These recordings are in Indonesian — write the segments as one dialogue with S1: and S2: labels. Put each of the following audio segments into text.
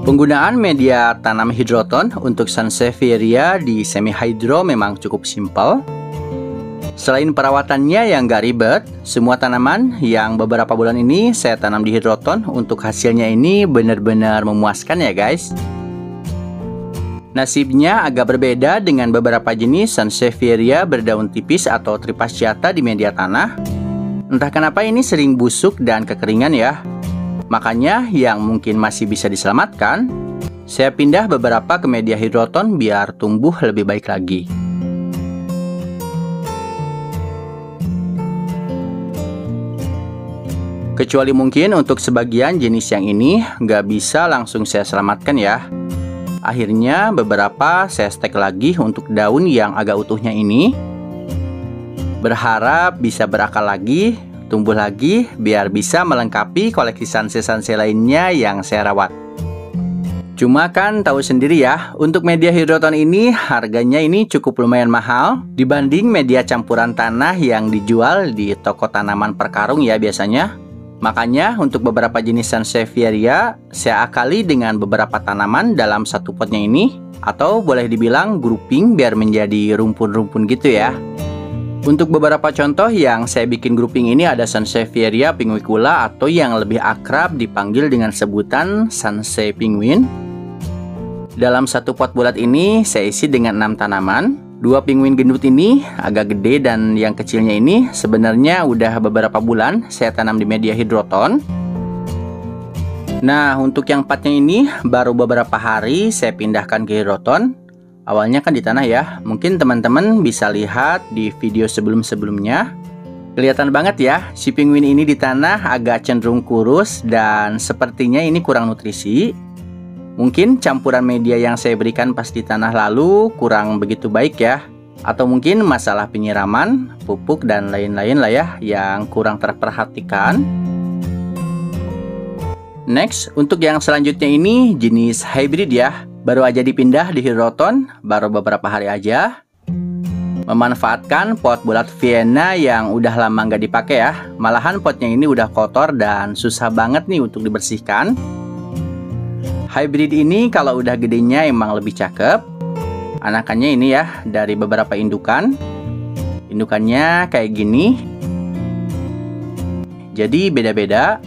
S1: Penggunaan media tanam hidroton untuk Sansevieria di semi hydro memang cukup simpel. Selain perawatannya yang gak ribet, semua tanaman yang beberapa bulan ini saya tanam di hidroton untuk hasilnya ini benar-benar memuaskan ya guys. Nasibnya agak berbeda dengan beberapa jenis Sansevieria berdaun tipis atau trifasciata di media tanah. Entah kenapa ini sering busuk dan kekeringan ya. Makanya yang mungkin masih bisa diselamatkan, saya pindah beberapa ke media hidroton biar tumbuh lebih baik lagi. Kecuali mungkin untuk sebagian jenis yang ini nggak bisa langsung saya selamatkan ya. Akhirnya beberapa saya stek lagi untuk daun yang agak utuhnya ini. Berharap bisa berakar lagi, tumbuh lagi, biar bisa melengkapi koleksi sanse-sanse lainnya yang saya rawat. Cuma kan tahu sendiri ya, untuk media hidroton ini harganya ini cukup lumayan mahal dibanding media campuran tanah yang dijual di toko tanaman per karung ya biasanya. Makanya untuk beberapa jenis Sansevieria, saya akali dengan beberapa tanaman dalam satu potnya ini, atau boleh dibilang grouping biar menjadi rumpun-rumpun gitu ya. Untuk beberapa contoh yang saya bikin grouping ini ada Sansevieria pinguicula atau yang lebih akrab dipanggil dengan sebutan Sanse Penguin. Dalam satu pot bulat ini saya isi dengan 6 tanaman. 2 penguin gendut ini agak gede dan yang kecilnya ini sebenarnya udah beberapa bulan saya tanam di media hidroton. Nah, untuk yang 4-nya ini baru beberapa hari saya pindahkan ke hidroton. Awalnya kan di tanah ya, mungkin teman-teman bisa lihat di video sebelum-sebelumnya. Kelihatan banget ya, si penguin ini di tanah agak cenderung kurus dan sepertinya ini kurang nutrisi. Mungkin campuran media yang saya berikan pas di tanah lalu kurang begitu baik ya. Atau mungkin masalah penyiraman, pupuk dan lain-lain lah ya yang kurang terperhatikan. Next, untuk yang selanjutnya ini jenis hybrid ya. Baru aja dipindah di hidroton, baru beberapa hari aja. Memanfaatkan pot bulat Vienna yang udah lama nggak dipakai ya. Malahan potnya ini udah kotor dan susah banget nih untuk dibersihkan. Hybrid ini kalau udah gedenya emang lebih cakep. Anakannya ini ya dari beberapa indukan. Indukannya kayak gini. Jadi beda-beda.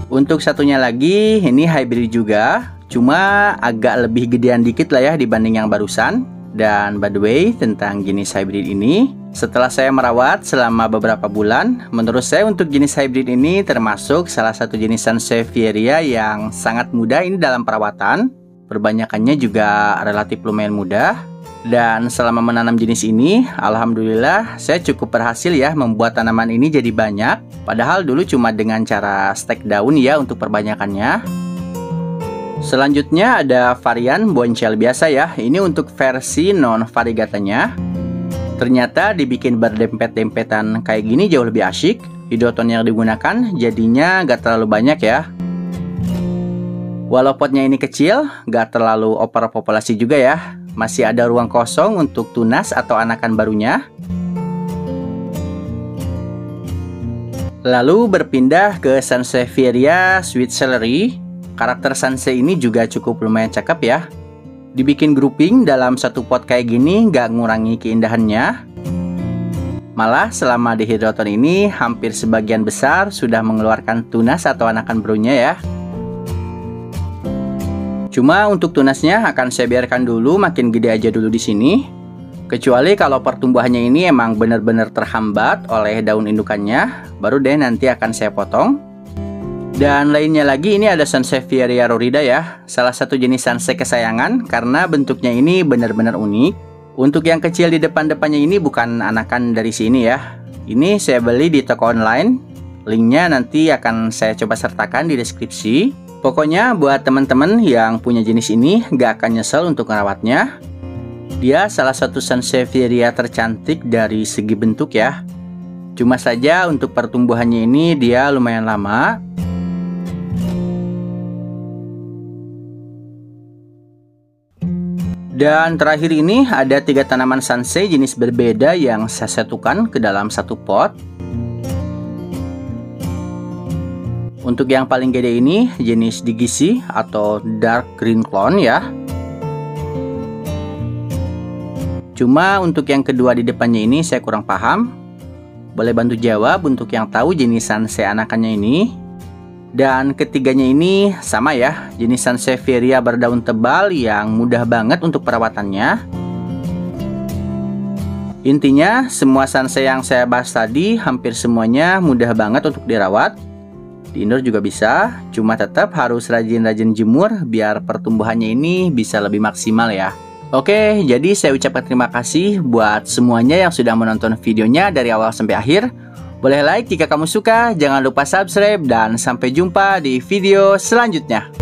S1: Untuk satunya lagi, ini hybrid juga, cuma agak lebih gedean dikit lah ya dibanding yang barusan. Dan by the way, tentang jenis hybrid ini, setelah saya merawat selama beberapa bulan, menurut saya untuk jenis hybrid ini termasuk salah satu jenis Sansevieria yang sangat mudah ini dalam perawatan. Perbanyakannya juga relatif lumayan mudah. Dan selama menanam jenis ini, alhamdulillah saya cukup berhasil ya membuat tanaman ini jadi banyak. Padahal dulu cuma dengan cara stek daun ya untuk perbanyakannya. Selanjutnya ada varian boncel biasa ya. Ini untuk versi non variegatanya. Ternyata dibikin berdempet-dempetan kayak gini jauh lebih asyik. Hidroton yang digunakan jadinya gak terlalu banyak ya. Walau potnya ini kecil, gak terlalu overpopulasi juga ya. Masih ada ruang kosong untuk tunas atau anakan barunya. Lalu berpindah ke Sansevieria Sweet Celery. Karakter Sanse ini juga cukup lumayan cakep ya. Dibikin grouping dalam satu pot kayak gini nggak ngurangi keindahannya. Malah selama di hidroton ini hampir sebagian besar sudah mengeluarkan tunas atau anakan barunya ya. Cuma untuk tunasnya akan saya biarkan dulu makin gede aja dulu di sini. Kecuali kalau pertumbuhannya ini emang benar-benar terhambat oleh daun indukannya, baru deh nanti akan saya potong. Dan lainnya lagi ini ada Sansevieria rorida ya, salah satu jenis sanse kesayangan karena bentuknya ini benar-benar unik. Untuk yang kecil di depan-depannya ini bukan anakan dari sini ya. Ini saya beli di toko online. Linknya nanti akan saya coba sertakan di deskripsi. Pokoknya buat teman-teman yang punya jenis ini gak akan nyesel untuk merawatnya. Dia salah satu Sansevieria tercantik dari segi bentuk ya. Cuma saja untuk pertumbuhannya ini dia lumayan lama. Dan terakhir ini ada 3 tanaman sanse jenis berbeda yang saya satukan ke dalam satu pot. Untuk yang paling gede ini jenis Digisi atau Dark Green Clone ya. Cuma untuk yang kedua di depannya ini saya kurang paham. Boleh bantu jawab untuk yang tahu jenis Sansei anakannya ini. Dan ketiganya ini sama ya, jenis Sansevieria berdaun tebal yang mudah banget untuk perawatannya. Intinya semua Sansei yang saya bahas tadi hampir semuanya mudah banget untuk dirawat. Di indoor juga bisa, cuma tetap harus rajin-rajin jemur biar pertumbuhannya ini bisa lebih maksimal ya. Oke, jadi saya ucapkan terima kasih buat semuanya yang sudah menonton videonya dari awal sampai akhir. Boleh like jika kamu suka, jangan lupa subscribe, dan sampai jumpa di video selanjutnya.